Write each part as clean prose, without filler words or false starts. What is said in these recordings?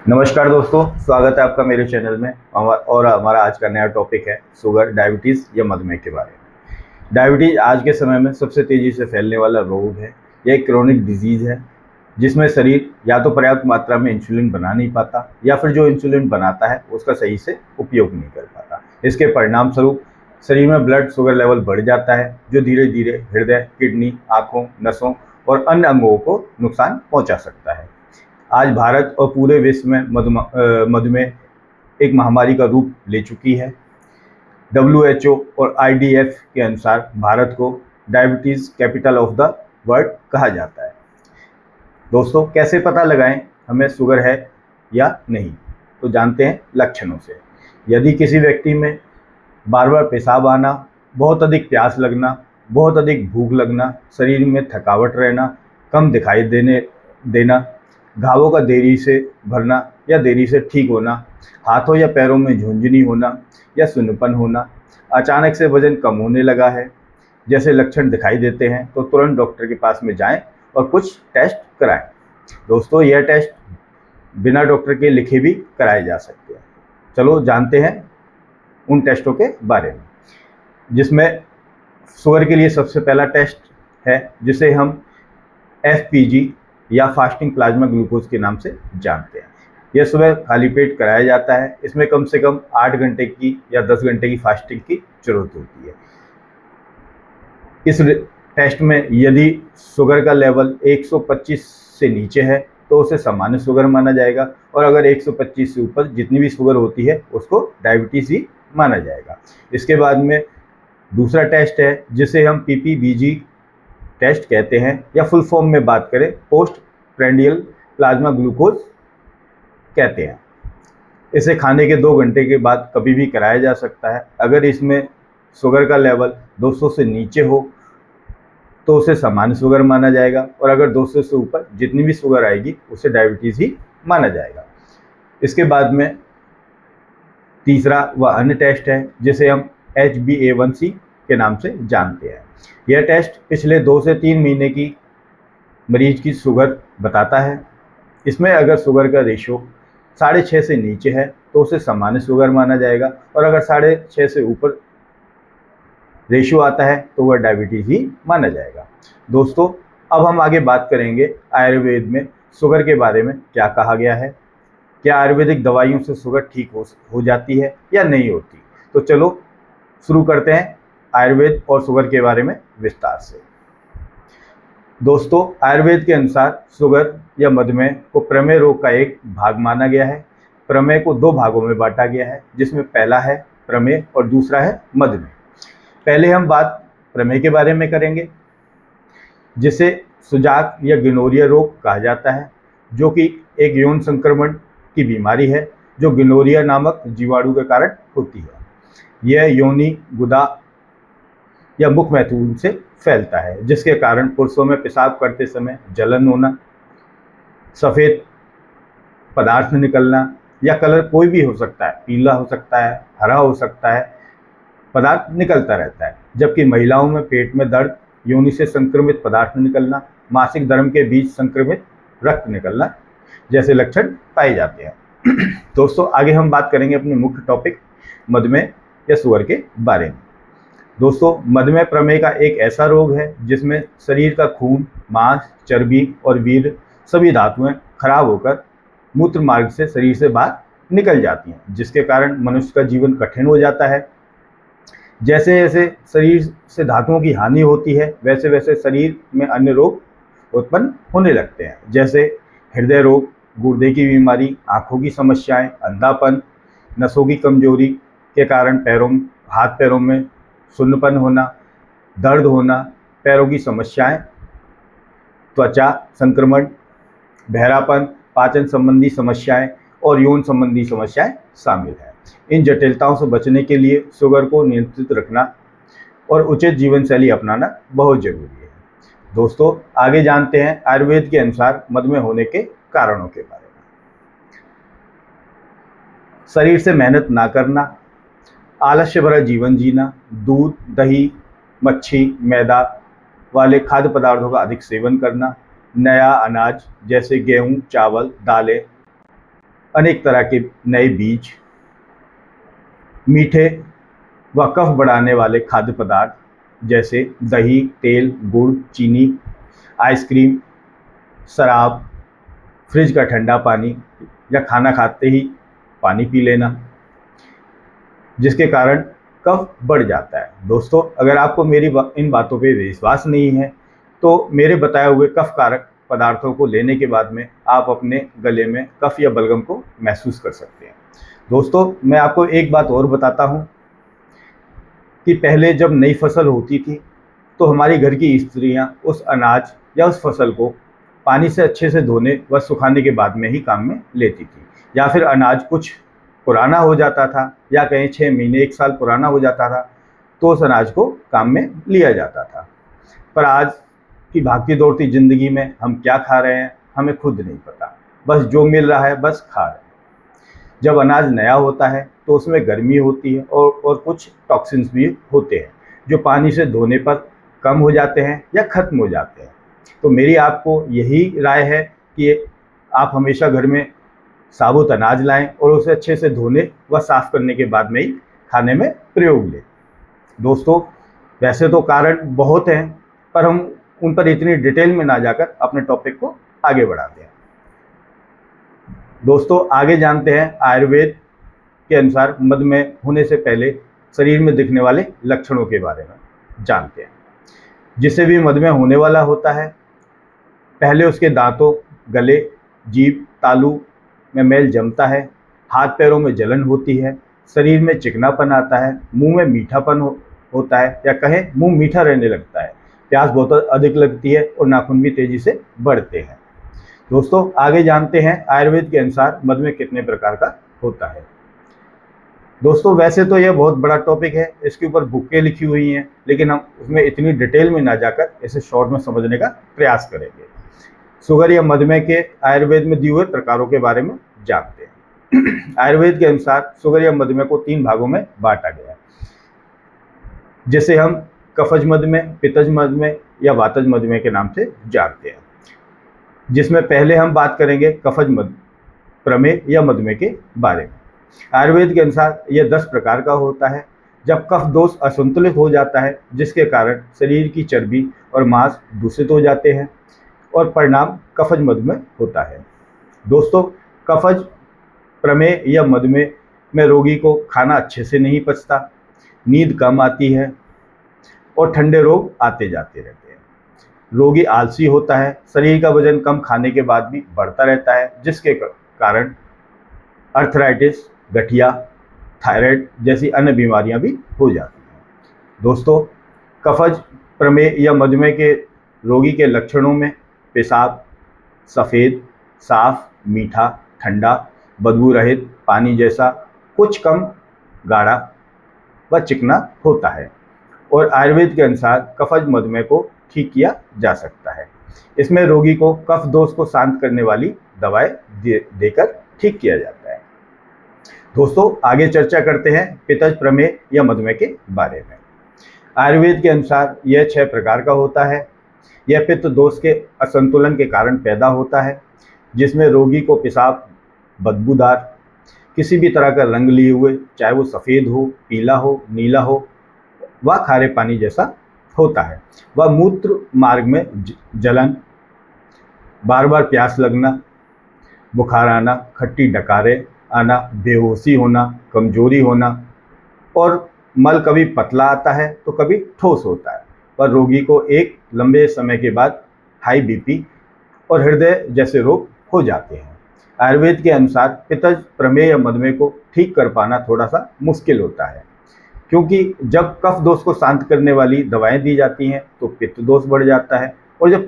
नमस्कार दोस्तों, स्वागत है आपका मेरे चैनल में। और हमारा आज का नया टॉपिक है शुगर, डायबिटीज़ या मधुमेह के बारे में। डायबिटीज़ आज के समय में सबसे तेज़ी से फैलने वाला रोग है। यह एक क्रोनिक डिजीज़ है जिसमें शरीर या तो पर्याप्त मात्रा में इंसुलिन बना नहीं पाता या फिर जो इंसुलिन बनाता है उसका सही से उपयोग नहीं कर पाता। इसके परिणाम स्वरूप शरीर में ब्लड शुगर लेवल बढ़ जाता है, जो धीरे धीरे हृदय, किडनी, आँखों, नसों और अन्य अंगों को नुकसान पहुँचा सकता है। आज भारत और पूरे विश्व में मधुमेह एक महामारी का रूप ले चुकी है। WHO और IDF के अनुसार भारत को diabetes capital of the world कहा जाता है। दोस्तों, कैसे पता लगाएं हमें शुगर है या नहीं? तो जानते हैं लक्षणों से। यदि किसी व्यक्ति में बार बार पेशाब आना, बहुत अधिक प्यास लगना, बहुत अधिक भूख लगना, शरीर में थकावट रहना, कम दिखाई देना, घावों का देरी से भरना या देरी से ठीक होना, हाथों या पैरों में झुंझुनी होना या सुन्नपन होना, अचानक से वजन कम होने लगा है, जैसे लक्षण दिखाई देते हैं तो तुरंत डॉक्टर के पास में जाएं और कुछ टेस्ट कराएं। दोस्तों, यह टेस्ट बिना डॉक्टर के लिखे भी कराए जा सकते हैं। चलो जानते हैं उन टेस्टों के बारे में, जिसमें शुगर के लिए सबसे पहला टेस्ट है जिसे हम FPG या फास्टिंग प्लाज्मा ग्लूकोज के नाम से जानते हैं। यह सुबह खाली पेट कराया जाता है। इसमें कम से कम 8 घंटे की या 10 घंटे की फास्टिंग की जरूरत होती है। इस टेस्ट में यदि शुगर का लेवल 125 से नीचे है तो उसे सामान्य शुगर माना जाएगा, और अगर 125 से ऊपर जितनी भी शुगर होती है उसको डायबिटीज़ ही माना जाएगा। इसके बाद में दूसरा टेस्ट है जिसे हम PPBG टेस्ट कहते हैं, या फुल फॉर्म में बात करें पोस्ट प्रेंडियल प्लाज्मा ग्लूकोज कहते हैं। इसे खाने के 2 घंटे के बाद कभी भी कराया जा सकता है। अगर इसमें शुगर का लेवल 200 से नीचे हो तो उसे सामान्य शुगर माना जाएगा, और अगर 200 से ऊपर जितनी भी शुगर आएगी उसे डायबिटीज़ ही माना जाएगा। इसके बाद में तीसरा व अन्य टेस्ट है जिसे हम HbA1c के नाम से जानते हैं। यह टेस्ट पिछले 2 से 3 महीने की मरीज की शुगर बताता है। इसमें अगर शुगर का रेशो 6.5 से नीचे है तो उसे सामान्य शुगर माना जाएगा, और अगर 6.5 से ऊपर रेशो आता है तो वह डायबिटीज़ ही माना जाएगा। दोस्तों, अब हम आगे बात करेंगे आयुर्वेद में शुगर के बारे में क्या कहा गया है। क्या आयुर्वेदिक दवाइयों से शुगर ठीक हो जाती है या नहीं होती? तो चलो शुरू करते हैं आयुर्वेद और शुगर के बारे में विस्तार से। दोस्तों, आयुर्वेद के अनुसार शुगर या मधुमेह को प्रमेह रोग का एक भाग माना गया है। प्रमेह को 2 भागों में बांटा गया है, जिसमें पहला है प्रमेह और दूसरा है मधुमेह। पहले हम बात प्रमेह के बारे में करेंगे, जिसे सुजाक या गिनोरिया रोग कहा जाता है, जो कि एक यौन संक्रमण की बीमारी है जो गिनोरिया नामक जीवाणु के कारण होती है। यह योनि, गुदा या मुख मैथुन से फैलता है, जिसके कारण पुरुषों में पेशाब करते समय जलन होना, सफ़ेद पदार्थ निकलना, या कलर कोई भी हो सकता है, पीला हो सकता है, हरा हो सकता है, पदार्थ निकलता रहता है। जबकि महिलाओं में पेट में दर्द, योनि से संक्रमित पदार्थ निकलना, मासिक धर्म के बीच संक्रमित रक्त निकलना जैसे लक्षण पाए जाते हैं। दोस्तों, आगे हम बात करेंगे अपने मुख्य टॉपिक मधुमेह या शुगर के बारे में। दोस्तों, मधुमेह प्रमेह का एक ऐसा रोग है जिसमें शरीर का खून, मांस, चर्बी और वीर्य सभी धातुएं खराब होकर मूत्र मार्ग से शरीर से बाहर निकल जाती हैं, जिसके कारण मनुष्य का जीवन कठिन हो जाता है। जैसे जैसे शरीर से धातुओं की हानि होती है वैसे वैसे शरीर में अन्य रोग उत्पन्न होने लगते हैं, जैसे हृदय रोग, गुर्दे की बीमारी, आँखों की समस्याएं, अंधापन, नसों की कमजोरी के कारण हाथ पैरों में सुन्नपन होना, दर्द होना, पैरों की समस्याएं, त्वचा संक्रमण, बहरापन, पाचन संबंधी समस्याएं और यौन संबंधी समस्याएं शामिल हैं। इन जटिलताओं से बचने के लिए शुगर को नियंत्रित रखना और उचित जीवन शैली अपनाना बहुत जरूरी है। दोस्तों, आगे जानते हैं आयुर्वेद के अनुसार मधुमेह होने के कारणों के बारे में। शरीर से मेहनत ना करना, आलस्य भरा जीवन जीना, दूध, दही, मच्छी, मैदा वाले खाद्य पदार्थों का अधिक सेवन करना, नया अनाज जैसे गेहूं, चावल, दालें अनेक तरह के नए बीज, मीठे व कफ बढ़ाने वाले खाद्य पदार्थ जैसे दही, तेल, गुड़, चीनी, आइसक्रीम, शराब, फ्रिज का ठंडा पानी या खाना खाते ही पानी पी लेना, जिसके कारण कफ बढ़ जाता है। दोस्तों, अगर आपको मेरी इन बातों पे विश्वास नहीं है तो मेरे बताए हुए कफ कारक पदार्थों को लेने के बाद में आप अपने गले में कफ या बलगम को महसूस कर सकते हैं। दोस्तों, मैं आपको एक बात और बताता हूँ कि पहले जब नई फसल होती थी तो हमारी घर की स्त्रियां उस अनाज या उस फसल को पानी से अच्छे से धोने व सुखाने के बाद में ही काम में लेती थी, या फिर अनाज कुछ पुराना हो जाता था या कहीं 6 महीने 1 साल पुराना हो जाता था तो उस अनाज को काम में लिया जाता था। पर आज की भागती दौड़ती ज़िंदगी में हम क्या खा रहे हैं हमें खुद नहीं पता, बस जो मिल रहा है बस खा रहे हैं। जब अनाज नया होता है तो उसमें गर्मी होती है और कुछ टॉक्सिन्स भी होते हैं जो पानी से धोने पर कम हो जाते हैं या ख़त्म हो जाते हैं। तो मेरी आपको यही राय है कि आप हमेशा घर में साबुत अनाज लाएं और उसे अच्छे से धोने व साफ़ करने के बाद में ही खाने में प्रयोग लें। दोस्तों, वैसे तो कारण बहुत हैं, पर हम उन पर इतनी डिटेल में ना जाकर अपने टॉपिक को आगे बढ़ाते हैं। दोस्तों, आगे जानते हैं आयुर्वेद के अनुसार मधुमेह होने से पहले शरीर में दिखने वाले लक्षणों के बारे में जानते हैं। जिसे भी मधुमेह होने वाला होता है, पहले उसके दांतों, गले, जीभ, तालू में मैल जमता है, हाथ पैरों में जलन होती है, शरीर में चिकनापन आता है, मुंह में मीठापन होता है या कहें मुंह मीठा रहने लगता है, प्यास बहुत अधिक लगती है और नाखून भी तेजी से बढ़ते हैं। दोस्तों, आगे जानते हैं आयुर्वेद के अनुसार मधुमेह कितने प्रकार का होता है। दोस्तों, वैसे तो यह बहुत बड़ा टॉपिक है, इसके ऊपर बुकें लिखी हुई हैं, लेकिन हम उसमें इतनी डिटेल में ना जाकर इसे शॉर्ट में समझने का प्रयास करेंगे। शुगर या मधुमेह के आयुर्वेद में दिए हुए प्रकारों के बारे में जानते हैं। आयुर्वेद के अनुसार शुगर या मधुमेह को 3 भागों में बांटा गया है, जिसे हम कफज मधुमेह, पित्तज मधुमेह या वातज मधुमेह के नाम से जानते हैं। जिसमें पहले हम बात करेंगे कफज प्रमेह या मधुमेह के बारे में। आयुर्वेद के अनुसार यह 10 प्रकार का होता है। जब कफ दोष असंतुलित हो जाता है, जिसके कारण शरीर की चर्बी और मांस दूषित हो जाते हैं और परिणाम कफज मधुमेह होता है। दोस्तों, कफज प्रमेह या मधुमेह में रोगी को खाना अच्छे से नहीं पचता, नींद कम आती है और ठंडे रोग आते जाते रहते हैं। रोगी आलसी होता है, शरीर का वजन कम खाने के बाद भी बढ़ता रहता है, जिसके कारण अर्थराइटिस, गठिया, थायराइड जैसी अन्य बीमारियां भी हो जाती हैं। दोस्तों, कफज प्रमेह या मधुमेह के रोगी के लक्षणों में पेशाब सफ़ेद, साफ, मीठा, ठंडा, बदबू रहित, पानी जैसा, कुछ कम गाढ़ा व चिकना होता है और आयुर्वेद के अनुसार कफज मधुमेह को ठीक किया जा सकता है। इसमें रोगी को कफ दोष को शांत करने वाली दवाएं देकर ठीक किया जाता है। दोस्तों, आगे चर्चा करते हैं पित्तज प्रमेह या मधुमेह के बारे में। आयुर्वेद के अनुसार यह 6 प्रकार का होता है। यह पित्त दोष के असंतुलन के कारण पैदा होता है, जिसमें रोगी को पेशाब बदबूदार, किसी भी तरह का रंग लिए हुए, चाहे वो सफ़ेद हो, पीला हो, नीला हो व खारे पानी जैसा होता है। वह मूत्र मार्ग में जलन, बार बार प्यास लगना, बुखार आना, खट्टी डकारें आना, बेहोशी होना, कमजोरी होना और मल कभी पतला आता है तो कभी ठोस होता है। पर रोगी को एक लंबे समय के बाद हाई बीपी और हृदय जैसे रोग हो जाते हैं। आयुर्वेद के अनुसार पित्तज प्रमेह या मधुमेह को ठीक कर पाना थोड़ा सा मुश्किल होता है, क्योंकि जब कफ दोष को शांत करने वाली दवाएं दी जाती हैं तो पित्त दोष बढ़ जाता है और जब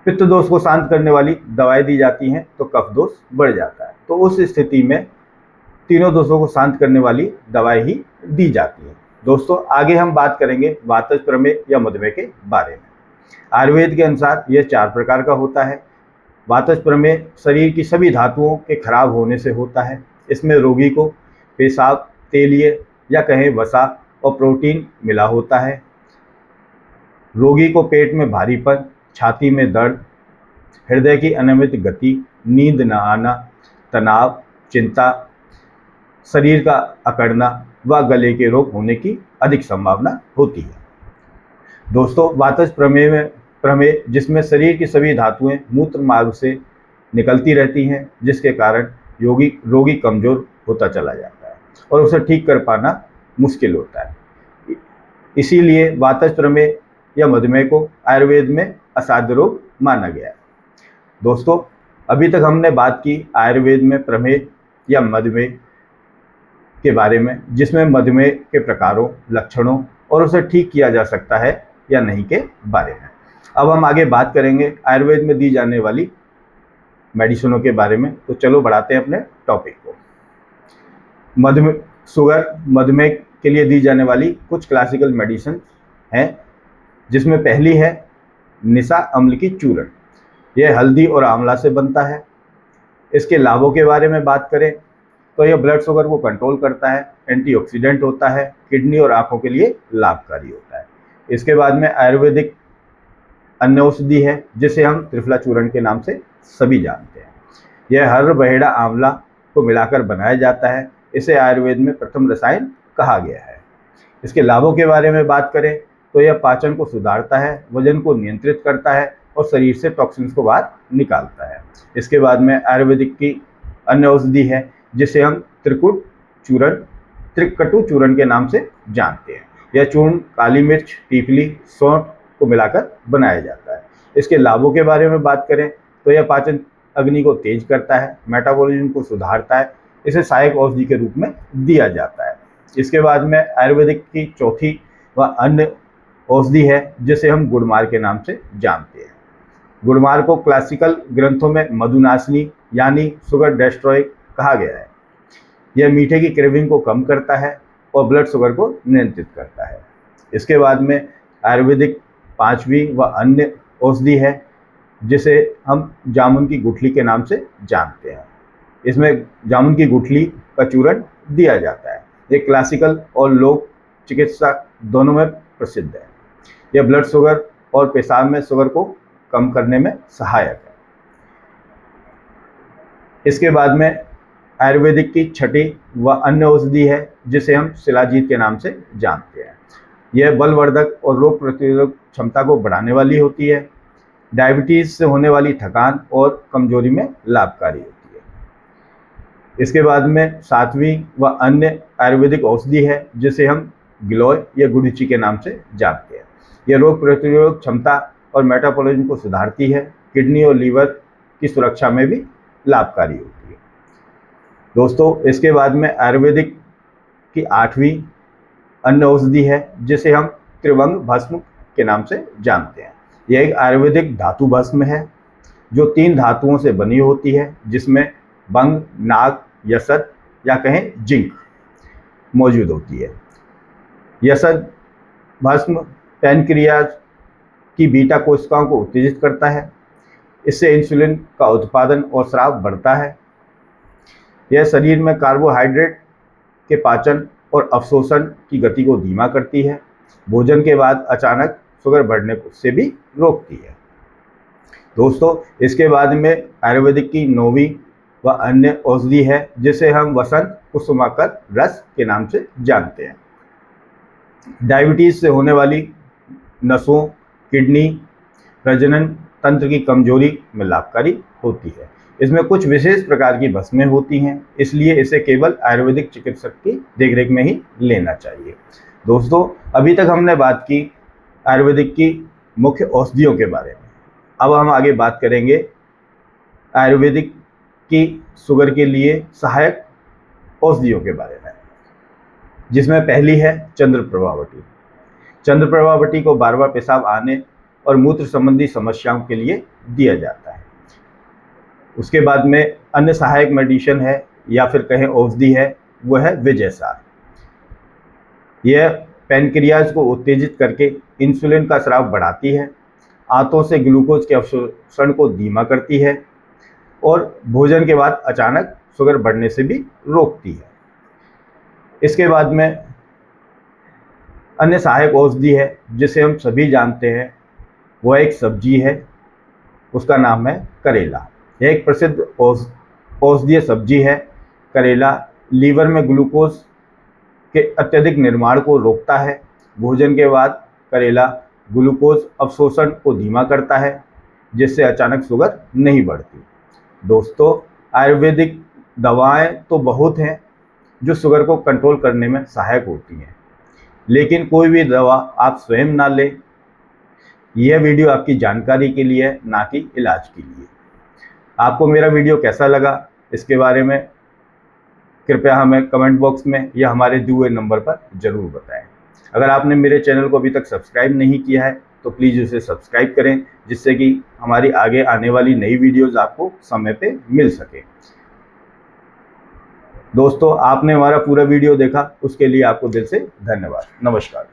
पित्त दोष को शांत करने वाली दवाएं दी जाती हैं तो कफ दोष बढ़ जाता है। तो उस स्थिति में तीनों दोषों को शांत करने वाली दवाएं ही दी जाती हैं। दोस्तों, आगे हम बात करेंगे वातज प्रमेह या मधुमेह के बारे में। आयुर्वेद के अनुसार यह 4 प्रकार का होता है। वातज प्रमेह शरीर की सभी धातुओं के खराब होने से होता है। इसमें रोगी को पेशाब तेलीय या कहें वसा और प्रोटीन मिला होता है। रोगी को पेट में भारीपन, छाती में दर्द, हृदय की अनियमित गति, नींद न आना, तनाव, चिंता, शरीर का अकड़ना व गले के रोग होने की अधिक संभावना होती है। दोस्तों, वातज प्रमेय जिसमें शरीर की सभी धातुएं मूत्र मार्ग से निकलती रहती हैं, जिसके कारण रोगी कमजोर होता चला जाता है और उसे ठीक कर पाना मुश्किल होता है। इसीलिए वातज प्रमेय या मधुमेह को आयुर्वेद में असाध्य रोग माना गया है। दोस्तों, अभी तक हमने बात की आयुर्वेद में प्रमेह या मधुमेह के बारे में, जिसमें मधुमेह के प्रकारों, लक्षणों और उसे ठीक किया जा सकता है या नहीं के बारे में। अब हम आगे बात करेंगे आयुर्वेद में दी जाने वाली मेडिसिनों के बारे में। तो चलो बढ़ाते हैं अपने टॉपिक को। मधुमेह के लिए दी जाने वाली कुछ क्लासिकल मेडिसिन हैं, जिसमें पहली है निशा अम्ल की चूर्ण। यह हल्दी और आंवला से बनता है। इसके लाभों के बारे में बात करें तो यह ब्लड शुगर को कंट्रोल करता है, एंटीऑक्सीडेंट होता है, किडनी और आंखों के लिए लाभकारी होता है। इसके बाद में आयुर्वेदिक अन्य औषधि है, जिसे हम त्रिफला चूर्ण के नाम से सभी जानते हैं। यह हर बहेड़ा आंवला को मिलाकर बनाया जाता है। इसे आयुर्वेद में प्रथम रसायन कहा गया है। इसके लाभों के बारे में बात करें तो यह पाचन को सुधारता है, वजन को नियंत्रित करता है और शरीर से टॉक्सिन्स को बाहर निकालता है। इसके बाद में आयुर्वेदिक की अन्य औषधि है, जिसे हम त्रिकटु चूर्ण के नाम से जानते हैं। यह चूर्ण काली मिर्च, पीपली, सौंठ को मिलाकर बनाया जाता है। इसके लाभों के बारे में बात करें तो यह पाचन अग्नि को तेज करता है, मेटाबॉलिज्म को सुधारता है। इसे सहायक औषधि के रूप में दिया जाता है। इसके बाद में आयुर्वेदिक की चौथी व अन्य औषधि है, जिसे हम गुड़मार के नाम से जानते हैं। गुड़मार को क्लासिकल ग्रंथों में मधुनाशिनी यानी शुगर डेस्ट्रॉय कहा गया है। यह मीठे की क्रेविंग को कम करता है और ब्लड शुगर को नियंत्रित करता है। इसके बाद में आयुर्वेदिक पांचवी व अन्य औषधि है, जिसे हम जामुन की गुठली के नाम से जानते हैं। इसमें जामुन की गुठली का चूर्ण दिया जाता है। ये क्लासिकल और लोक चिकित्सा दोनों में प्रसिद्ध है। यह ब्लड शुगर और पेशाब में शुगर को कम करने में सहायक है। इसके बाद में आयुर्वेदिक की छठी व अन्य औषधि है, जिसे हम शिलाजीत के नाम से जानते हैं। यह बलवर्धक और रोग प्रतिरोधक क्षमता को बढ़ाने वाली होती है। डायबिटीज से होने वाली थकान और कमजोरी में लाभकारी होती है। इसके बाद में सातवीं व अन्य आयुर्वेदिक औषधि है, जिसे हम गिलोय या गुडुचि के नाम से जानते हैं। यह रोग प्रतिरोधक क्षमता और मेटाबॉलिज्म को सुधारती है। किडनी और लीवर की सुरक्षा में भी लाभकारी होती है। दोस्तों, इसके बाद में आयुर्वेदिक की आठवीं अन्य औषधि है, जिसे हम त्रिभंग भस्म के नाम से जानते हैं। यह एक आयुर्वेदिक धातु भस्म है, जो 3 धातुओं से बनी होती है, जिसमें भंग, नाग, यशद या कहें जिंक मौजूद होती है। यशद भस्म पैनक्रियाज की बीटा कोशिकाओं को उत्तेजित करता है। इससे इंसुलिन का उत्पादन और स्राव बढ़ता है। यह शरीर में कार्बोहाइड्रेट के पाचन और अवशोषण की गति को धीमा करती है। भोजन के बाद अचानक शुगर बढ़ने से भी रोकती है। दोस्तों, इसके बाद में आयुर्वेदिक की 9वीं व अन्य औषधि है, जिसे हम वसंत कुसुमाकर रस के नाम से जानते हैं। डायबिटीज से होने वाली नसों, किडनी, प्रजनन तंत्र की कमजोरी में लाभकारी होती है। इसमें कुछ विशेष प्रकार की भस्में होती हैं, इसलिए इसे केवल आयुर्वेदिक चिकित्सक की देखरेख में ही लेना चाहिए। दोस्तों, अभी तक हमने बात की आयुर्वेदिक की मुख्य औषधियों के बारे में। अब हम आगे बात करेंगे आयुर्वेदिक की शुगर के लिए सहायक औषधियों के बारे में, जिसमें पहली है चंद्रप्रभावटी। चंद्रप्रभावटी को बार बार पेशाब आने और मूत्र संबंधी समस्याओं के लिए दिया जाता है। उसके बाद में अन्य सहायक मेडिसिन है या फिर कहें औषधि है, वो है विजयसार। यह पैनक्रियाज को उत्तेजित करके इंसुलिन का स्राव बढ़ाती है, आंतों से ग्लूकोज के अवशोषण को धीमा करती है और भोजन के बाद अचानक शुगर बढ़ने से भी रोकती है। इसके बाद में अन्य सहायक औषधि है, जिसे हम सभी जानते हैं। वह एक सब्जी है, उसका नाम है करेला। यह एक प्रसिद्ध औषधीय सब्जी है। करेला लीवर में ग्लूकोज के अत्यधिक निर्माण को रोकता है। भोजन के बाद करेला ग्लूकोज अवशोषण को धीमा करता है, जिससे अचानक शुगर नहीं बढ़ती। दोस्तों, आयुर्वेदिक दवाएं तो बहुत हैं जो शुगर को कंट्रोल करने में सहायक होती हैं, लेकिन कोई भी दवा आप स्वयं ना लें। यह वीडियो आपकी जानकारी के लिए है, ना कि इलाज के लिए। आपको मेरा वीडियो कैसा लगा, इसके बारे में कृपया हमें कमेंट बॉक्स में या हमारे दिए हुए नंबर पर ज़रूर बताएं। अगर आपने मेरे चैनल को अभी तक सब्सक्राइब नहीं किया है तो प्लीज़ उसे सब्सक्राइब करें, जिससे कि हमारी आगे आने वाली नई वीडियोज़ आपको समय पे मिल सके। दोस्तों, आपने हमारा पूरा वीडियो देखा, उसके लिए आपको दिल से धन्यवाद। नमस्कार।